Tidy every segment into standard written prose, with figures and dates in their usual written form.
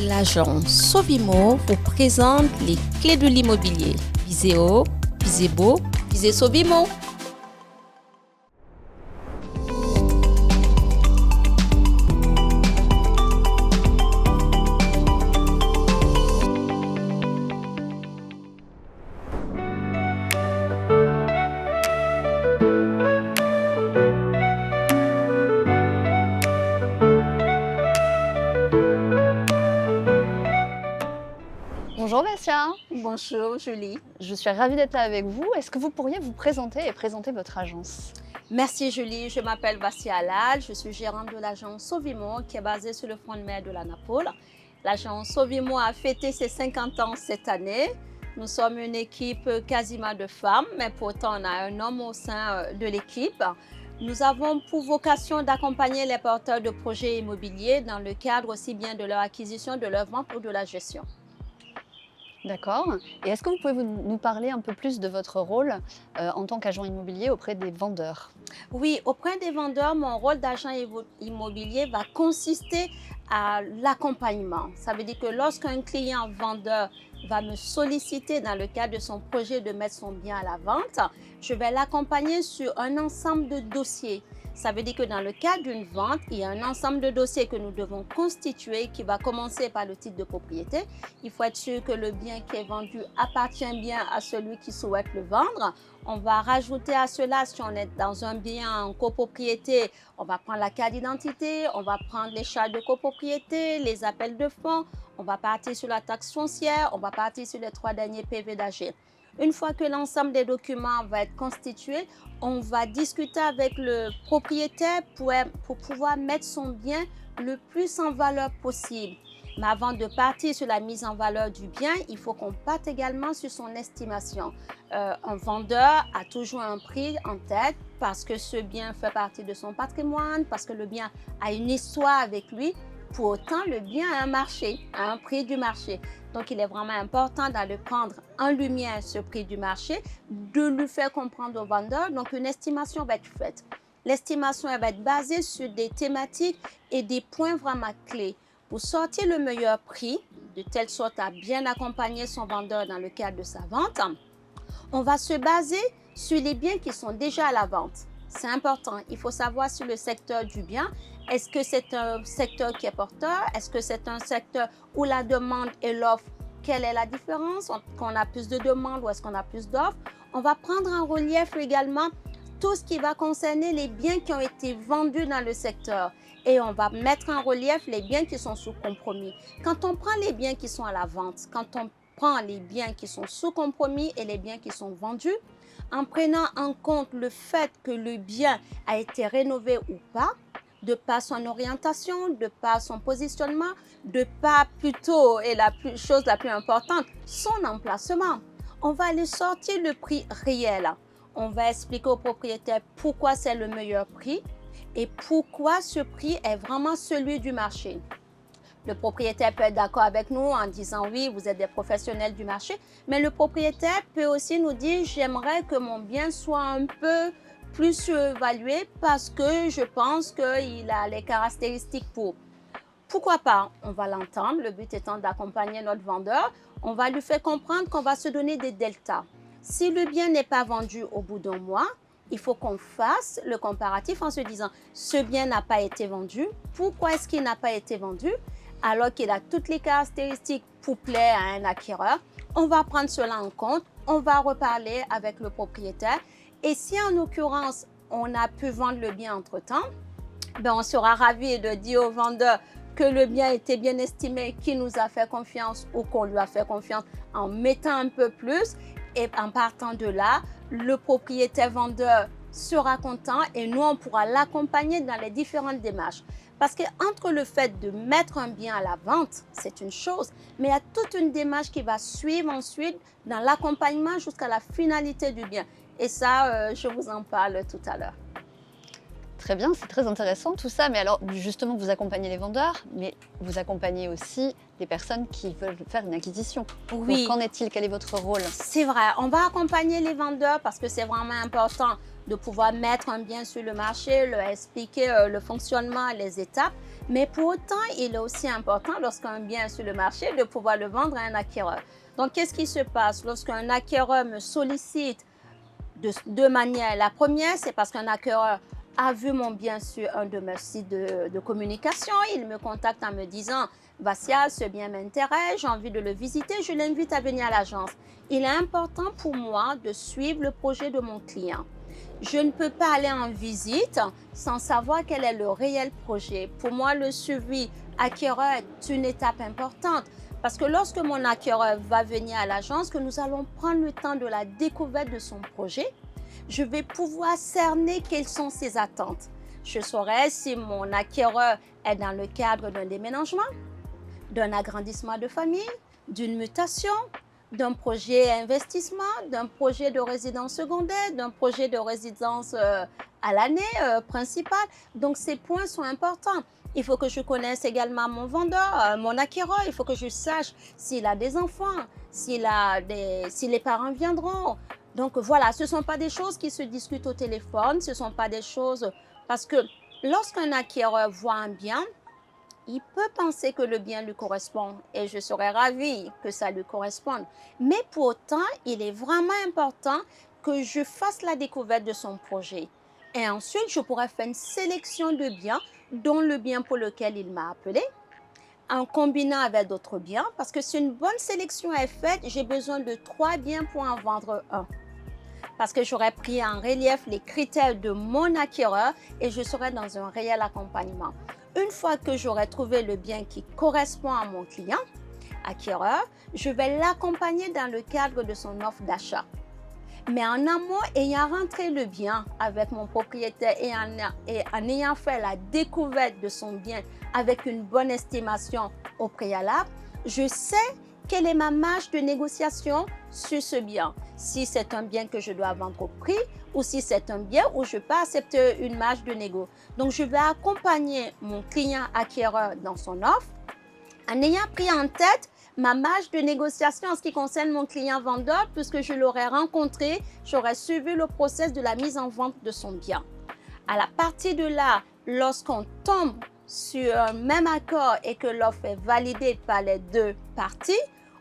L'agence Sovimo vous présente les clés de l'immobilier. Visez haut, visez beau, visez Sovimo. Bonjour Bessia, Bonjour Julie. je suis ravie d'être là avec vous. Est-ce que vous pourriez vous présenter et présenter votre agence? Merci Julie, je m'appelle Bassia Alal, je suis gérante de l'agence Sovimo qui est basée sur le front de mer de la Napoule. L'agence Sovimo a fêté ses 50 ans cette année. Nous sommes une équipe quasiment de femmes, mais pourtant on a un homme au sein de l'équipe. Nous avons pour vocation d'accompagner les porteurs de projets immobiliers dans le cadre aussi bien de leur acquisition, de leur vente ou de la gestion. D'accord. Et est-ce que vous pouvez nous parler un peu plus de votre rôle en tant qu'agent immobilier auprès des vendeurs? Oui, auprès des vendeurs, mon rôle d'agent immobilier va consister à l'accompagnement. Ça veut dire que lorsqu'un client vendeur va me solliciter dans le cadre de son projet de mettre son bien à la vente, je vais l'accompagner sur un ensemble de dossiers. Ça veut dire que dans le cadre d'une vente, il y a un ensemble de dossiers que nous devons constituer qui va commencer par le titre de propriété. Il faut être sûr que le bien qui est vendu appartient bien à celui qui souhaite le vendre. On va rajouter à cela, si on est dans un bien en copropriété, on va prendre la carte d'identité, on va prendre les charges de copropriété, les appels de fonds, on va partir sur la taxe foncière, on va partir sur les 3 derniers PV d'AG. Une fois que l'ensemble des documents va être constitué, on va discuter avec le propriétaire pour pouvoir mettre son bien le plus en valeur possible. Mais avant de partir sur la mise en valeur du bien, il faut qu'on parte également sur son estimation. Un vendeur a toujours un prix en tête parce que ce bien fait partie de son patrimoine, parce que le bien a une histoire avec lui. Pour autant, le bien a un marché, a un prix du marché. Donc, il est vraiment important d'aller prendre en lumière ce prix du marché, de lui faire comprendre au vendeur. Donc, une estimation va être faite. L'estimation va être basée sur des thématiques et des points vraiment clés pour sortir le meilleur prix, de telle sorte à bien accompagner son vendeur dans le cadre de sa vente. On va se baser sur les biens qui sont déjà à la vente. C'est important, il faut savoir sur le secteur du bien, est-ce que c'est un secteur qui est porteur? Est-ce que c'est un secteur où la demande et l'offre, quelle est la différence? Est-ce qu'on a plus de demandes ou est-ce qu'on a plus d'offres? On va prendre en relief également tout ce qui va concerner les biens qui ont été vendus dans le secteur. Et on va mettre en relief les biens qui sont sous compromis. Quand on prend les biens qui sont à la vente, quand on prend les biens qui sont sous compromis et les biens qui sont vendus, en prenant en compte le fait que le bien a été rénové ou pas, de par son orientation, de par son positionnement, de par plutôt, et chose la plus importante, son emplacement. On va aller sortir le prix réel. On va expliquer au propriétaire pourquoi c'est le meilleur prix et pourquoi ce prix est vraiment celui du marché. Le propriétaire peut être d'accord avec nous en disant oui, vous êtes des professionnels du marché, mais le propriétaire peut aussi nous dire j'aimerais que mon bien soit un peu plus évalué parce que je pense qu'il a les caractéristiques pour. Pourquoi pas? On va l'entendre, le but étant d'accompagner notre vendeur. On va lui faire comprendre qu'on va se donner des deltas. Si le bien n'est pas vendu au bout d'un mois, il faut qu'on fasse le comparatif en se disant ce bien n'a pas été vendu. Pourquoi est-ce qu'il n'a pas été vendu? Alors qu'il a toutes les caractéristiques pour plaire à un acquéreur? On va prendre cela en compte, on va reparler avec le propriétaire. Et si en l'occurrence, on a pu vendre le bien entre-temps, on sera ravi de dire au vendeur que le bien était bien estimé, qu'il nous a fait confiance ou qu'on lui a fait confiance en mettant un peu plus. Et en partant de là, le propriétaire vendeur sera content et nous, on pourra l'accompagner dans les différentes démarches. Parce qu'entre le fait de mettre un bien à la vente, c'est une chose, mais il y a toute une démarche qui va suivre ensuite dans l'accompagnement jusqu'à la finalité du bien. Et ça, je vous en parle tout à l'heure. Très bien, c'est très intéressant tout ça. Mais alors, justement, vous accompagnez les vendeurs, mais vous accompagnez aussi des personnes qui veulent faire une acquisition. Oui. Donc, qu'en est-il? Quel est votre rôle? C'est vrai, on va accompagner les vendeurs parce que c'est vraiment important de pouvoir mettre un bien sur le marché, leur expliquer le fonctionnement, les étapes. Mais pour autant, il est aussi important, lorsqu'un bien est sur le marché, de pouvoir le vendre à un acquéreur. Donc, qu'est-ce qui se passe lorsqu'un acquéreur me sollicite de deux manières? La première, c'est parce qu'un acquéreur a vu mon bien sur un de mes sites de communication. Il me contacte en me disant: Vassia, ce bien m'intéresse, j'ai envie de le visiter, je l'invite à venir à l'agence. Il est important pour moi de suivre le projet de mon client. Je ne peux pas aller en visite sans savoir quel est le réel projet. Pour moi, le suivi acquéreur est une étape importante parce que lorsque mon acquéreur va venir à l'agence, que nous allons prendre le temps de la découverte de son projet, je vais pouvoir cerner quelles sont ses attentes. Je saurai si mon acquéreur est dans le cadre d'un déménagement, d'un agrandissement de famille, d'une mutation, d'un projet investissement, d'un projet de résidence secondaire, d'un projet de résidence à l'année principale. Donc, ces points sont importants. Il faut que je connaisse également mon vendeur, mon acquéreur. Il faut que je sache s'il a des enfants, si les parents viendront. Donc, voilà, ce ne sont pas des choses qui se discutent au téléphone. Ce ne sont pas des choses... Parce que lorsqu'un acquéreur voit un bien, il peut penser que le bien lui correspond et je serais ravie que ça lui corresponde. Mais pour autant, il est vraiment important que je fasse la découverte de son projet. Et ensuite, je pourrais faire une sélection de biens, dont le bien pour lequel il m'a appelé, en combinant avec d'autres biens. Parce que si une bonne sélection est faite, j'ai besoin de 3 biens pour en vendre un. Parce que j'aurais pris en relief les critères de mon acquéreur et je serai dans un réel accompagnement. Une fois que j'aurai trouvé le bien qui correspond à mon client, acquéreur, je vais l'accompagner dans le cadre de son offre d'achat. Mais en amont, ayant rentré le bien avec mon propriétaire et en ayant fait la découverte de son bien avec une bonne estimation au préalable, je sais quelle est ma marge de négociation sur ce bien. Si c'est un bien que je dois vendre au prix ou si c'est un bien où je peux accepter une marge de négo. Donc, je vais accompagner mon client acquéreur dans son offre en ayant pris en tête ma marge de négociation en ce qui concerne mon client vendeur puisque je l'aurais rencontré, j'aurais suivi le process de la mise en vente de son bien. À la partie de là, lorsqu'on tombe sur un même accord et que l'offre est validée par les deux parties,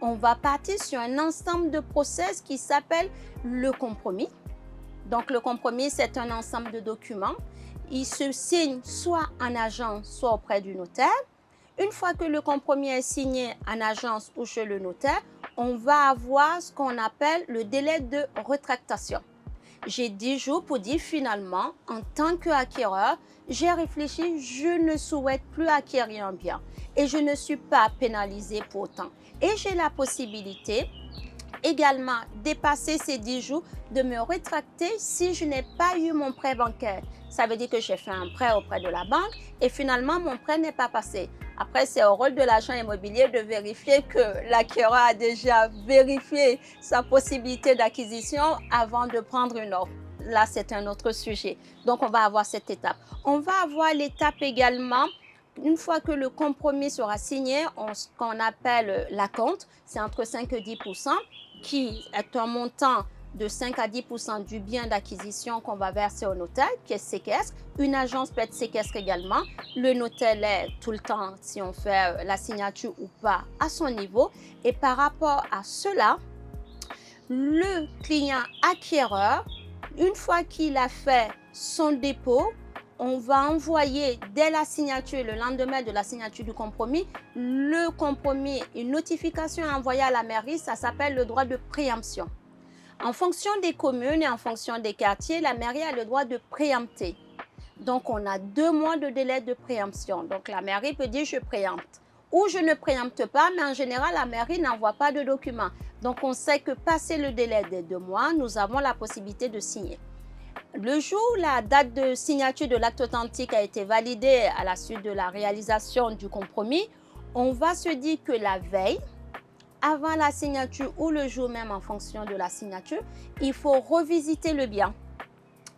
on va partir sur un ensemble de process qui s'appelle le compromis. Donc, le compromis, c'est un ensemble de documents. Il se signe soit en agence, soit auprès du notaire. Une fois que le compromis est signé en agence ou chez le notaire, on va avoir ce qu'on appelle le délai de rétractation. J'ai 10 jours pour dire finalement, en tant qu'acquéreur, j'ai réfléchi, je ne souhaite plus acquérir un bien et je ne suis pas pénalisée pour autant. Et j'ai la possibilité également dépasser ces 10 jours de me rétracter si je n'ai pas eu mon prêt bancaire. Ça veut dire que j'ai fait un prêt auprès de la banque et finalement mon prêt n'est pas passé. Après, c'est au rôle de l'agent immobilier de vérifier que l'acquéreur a déjà vérifié sa possibilité d'acquisition avant de prendre une offre. Là, c'est un autre sujet. Donc, on va avoir cette étape. On va avoir l'étape également. Une fois que le compromis sera signé, ce qu'on appelle l'acompte, c'est entre 5 et 10%, qui est un montant de 5 à 10% du bien d'acquisition qu'on va verser au notaire, qui est séquestre. Une agence peut être séquestre également. Le notaire l'est tout le temps si on fait la signature ou pas à son niveau. Et par rapport à cela, le client acquéreur, une fois qu'il a fait son dépôt, on va envoyer dès la signature, le lendemain de la signature du compromis, le compromis, une notification envoyée à la mairie, ça s'appelle le droit de préemption. En fonction des communes et en fonction des quartiers, la mairie a le droit de préempter. Donc, on a 2 mois de délai de préemption. Donc, la mairie peut dire je préempte. Ou je ne préempte pas, mais en général, la mairie n'envoie pas de documents. Donc, on sait que passé le délai des 2 mois, nous avons la possibilité de signer. Le jour où la date de signature de l'acte authentique a été validée à la suite de la réalisation du compromis, on va se dire que la veille, avant la signature ou le jour même en fonction de la signature, il faut revisiter le bien.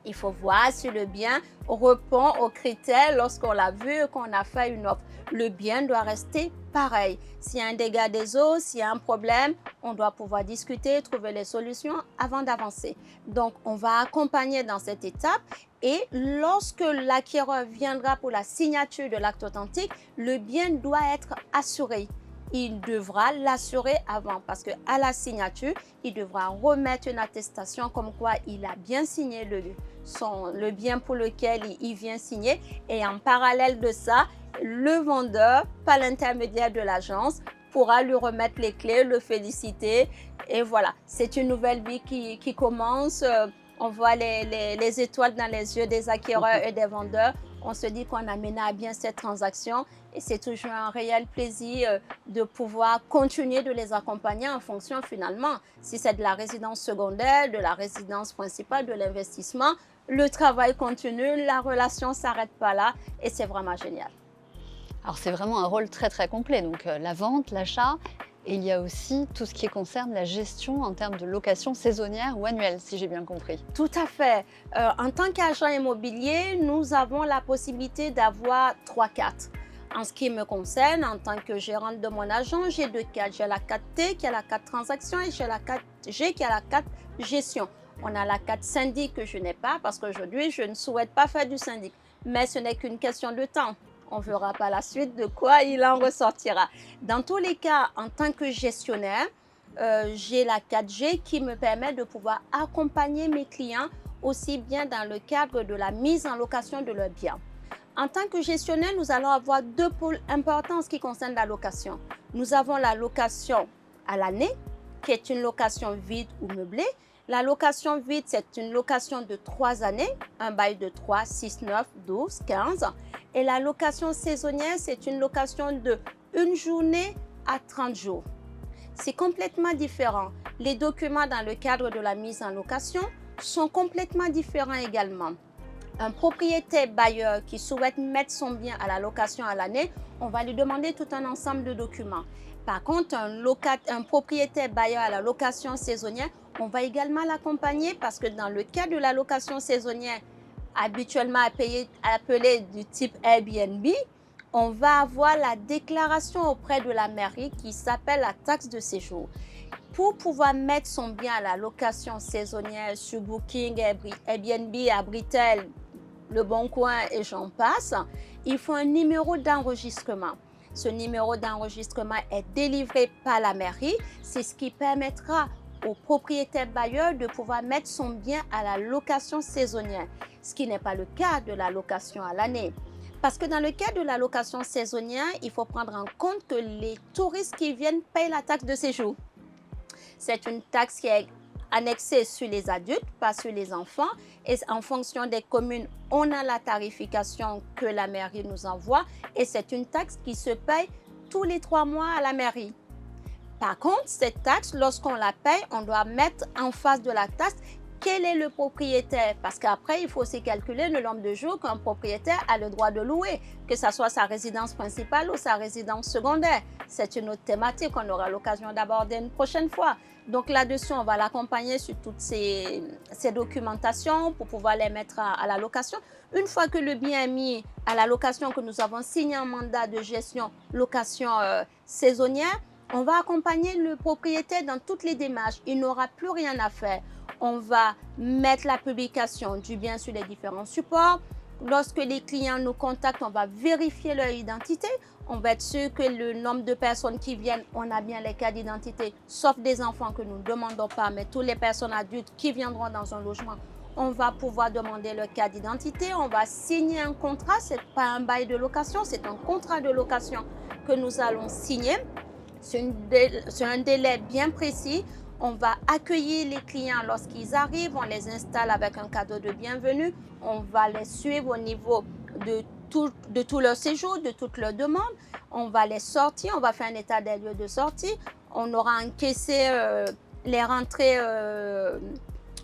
Il faut voir si le bien répond aux critères lorsqu'on l'a vu et qu'on a fait une offre. Le bien doit rester pareil. S'il y a un dégât des eaux, s'il y a un problème, on doit pouvoir discuter, trouver les solutions avant d'avancer. Donc, on va accompagner dans cette étape et lorsque l'acquéreur viendra pour la signature de l'acte authentique, le bien doit être assuré. Il devra l'assurer avant parce qu'à la signature, il devra remettre une attestation comme quoi il a bien signé le bien pour lequel il vient signer. Et en parallèle de ça, le vendeur, par l'intermédiaire de l'agence, pourra lui remettre les clés, le féliciter. Et voilà, c'est une nouvelle vie qui commence. On voit les étoiles dans les yeux des acquéreurs et des vendeurs. On se dit qu'on a mené à bien cette transaction et c'est toujours un réel plaisir de pouvoir continuer de les accompagner en fonction finalement, si c'est de la résidence secondaire, de la résidence principale, de l'investissement, le travail continue, la relation ne s'arrête pas là et c'est vraiment génial. Alors c'est vraiment un rôle très très complet, donc la vente, l'achat, et il y a aussi tout ce qui concerne la gestion en termes de location saisonnière ou annuelle, si j'ai bien compris. Tout à fait. En tant qu'agent immobilier, nous avons la possibilité d'avoir 3 cartes. En ce qui me concerne, en tant que gérante de mon agent, j'ai 2 cartes. J'ai la carte T qui a la carte transaction et j'ai la carte G qui a la carte gestion. On a la carte syndic que je n'ai pas parce qu'aujourd'hui, je ne souhaite pas faire du syndic. Mais ce n'est qu'une question de temps. On verra par la suite de quoi il en ressortira. Dans tous les cas, en tant que gestionnaire, j'ai la 4G qui me permet de pouvoir accompagner mes clients aussi bien dans le cadre de la mise en location de leurs biens. En tant que gestionnaire, nous allons avoir 2 pôles importants en ce qui concerne la location. Nous avons la location à l'année, qui est une location vide ou meublée. La location vide, c'est une location de 3 années, un bail de 3, 6, 9, 12, 15. Et la location saisonnière, c'est une location de 1 journée à 30 jours. C'est complètement différent. Les documents dans le cadre de la mise en location sont complètement différents également. Un propriétaire bailleur qui souhaite mettre son bien à la location à l'année, on va lui demander tout un ensemble de documents. Par contre, un propriétaire bailleur à la location saisonnière, on va également l'accompagner parce que dans le cas de la location saisonnière, habituellement appelée du type Airbnb, on va avoir la déclaration auprès de la mairie qui s'appelle la taxe de séjour. Pour pouvoir mettre son bien à la location saisonnière sur Booking, Airbnb, Abritel, Le Bon Coin et j'en passe, il faut un numéro d'enregistrement. Ce numéro d'enregistrement est délivré par la mairie. C'est ce qui permettra au propriétaire bailleur de pouvoir mettre son bien à la location saisonnière, ce qui n'est pas le cas de la location à l'année. Parce que dans le cas de la location saisonnière, il faut prendre en compte que les touristes qui viennent payent la taxe de séjour. C'est une taxe qui est annexée sur les adultes, pas sur les enfants. Et en fonction des communes, on a la tarification que la mairie nous envoie. Et c'est une taxe qui se paye tous les 3 mois à la mairie. Par contre, cette taxe, lorsqu'on la paye, on doit mettre en face de la taxe quel est le propriétaire. Parce qu'après, il faut aussi calculer le nombre de jours qu'un propriétaire a le droit de louer, que ce soit sa résidence principale ou sa résidence secondaire. C'est une autre thématique qu'on aura l'occasion d'aborder une prochaine fois. Donc là-dessus, on va l'accompagner sur toutes ces documentations pour pouvoir les mettre à la location. Une fois que le bien est mis à la location, que nous avons signé un mandat de gestion location saisonnière, on va accompagner le propriétaire dans toutes les démarches. Il n'aura plus rien à faire. On va mettre la publication du bien sur les différents supports. Lorsque les clients nous contactent, on va vérifier leur identité. On va être sûr que le nombre de personnes qui viennent, on a bien les cartes d'identité, sauf des enfants que nous ne demandons pas, mais toutes les personnes adultes qui viendront dans un logement, on va pouvoir demander leur carte d'identité. On va signer un contrat. Ce n'est pas un bail de location, c'est un contrat de location que nous allons signer. C'est un délai bien précis. On va accueillir les clients lorsqu'ils arrivent. On les installe avec un cadeau de bienvenue. On va les suivre au niveau de tout leur séjour, de toutes leurs demandes. On va les sortir. On va faire un état des lieux de sortie. On aura encaissé les rentrées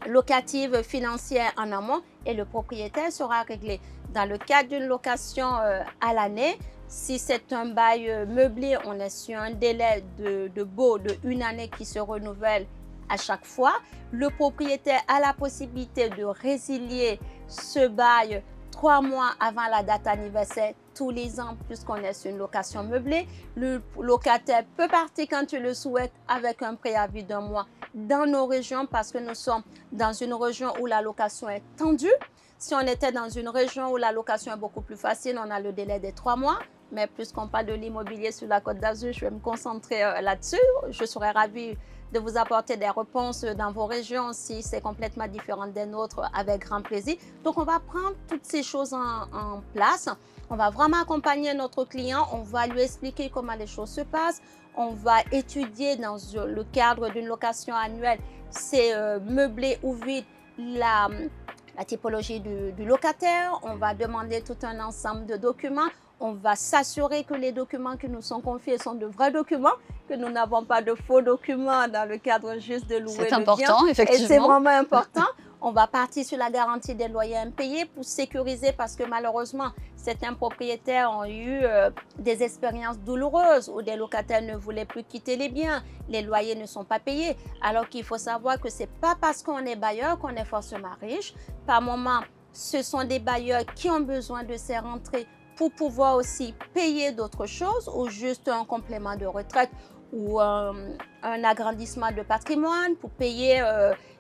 locatives financières en amont et le propriétaire sera réglé. Dans le cadre d'une location à l'année, si c'est un bail meublé, on est sur un délai de baux de 1 année qui se renouvelle à chaque fois. Le propriétaire a la possibilité de résilier ce bail 3 mois avant la date anniversaire, tous les ans puisqu'on est sur une location meublée. Le locataire peut partir quand il le souhaite avec un préavis d'1 mois dans nos régions parce que nous sommes dans une région où la location est tendue. Si on était dans une région où la location est beaucoup plus facile, on a le délai des 3 mois. Mais puisqu'on parle de l'immobilier sur la Côte d'Azur, je vais me concentrer là-dessus. Je serais ravie de vous apporter des réponses dans vos régions si c'est complètement différent des nôtres, avec grand plaisir. Donc, on va prendre toutes ces choses en place. On va vraiment accompagner notre client. On va lui expliquer comment les choses se passent. On va étudier dans le cadre d'une location annuelle, c'est meublé ou vide, la typologie du locataire. On va demander tout un ensemble de documents. On va s'assurer que les documents qui nous sont confiés sont de vrais documents, que nous n'avons pas de faux documents dans le cadre juste de louer le bien. C'est important, effectivement. Et c'est vraiment important. On va partir sur la garantie des loyers impayés pour sécuriser parce que malheureusement, certains propriétaires ont eu des expériences douloureuses où des locataires ne voulaient plus quitter les biens, les loyers ne sont pas payés. Alors qu'il faut savoir que ce n'est pas parce qu'on est bailleur qu'on est forcément riche. Par moment, ce sont des bailleurs qui ont besoin de ces rentrées pour pouvoir aussi payer d'autres choses ou juste un complément de retraite ou un agrandissement de patrimoine pour payer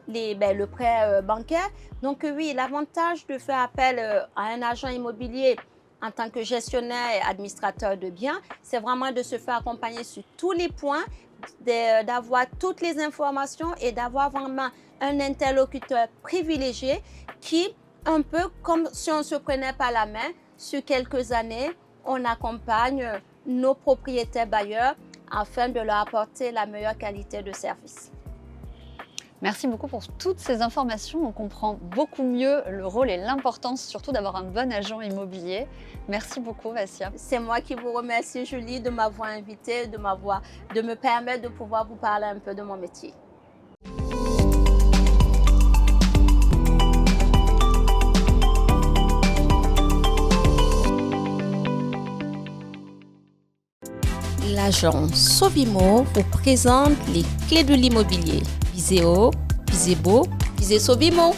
le prêt bancaire. Donc oui, l'avantage de faire appel à un agent immobilier en tant que gestionnaire et administrateur de biens, c'est vraiment de se faire accompagner sur tous les points, d'avoir toutes les informations et d'avoir vraiment un interlocuteur privilégié qui, un peu comme si on se prenait par la main, sur quelques années, on accompagne nos propriétaires bailleurs afin de leur apporter la meilleure qualité de service. Merci beaucoup pour toutes ces informations. On comprend beaucoup mieux le rôle et l'importance surtout d'avoir un bon agent immobilier. Merci beaucoup, Vassia. C'est moi qui vous remercie, Julie, de m'avoir invitée, de me permettre de pouvoir vous parler un peu de mon métier. L'agent Sovimo vous présente les clés de l'immobilier. Visez haut, visez beau, visez Sovimo.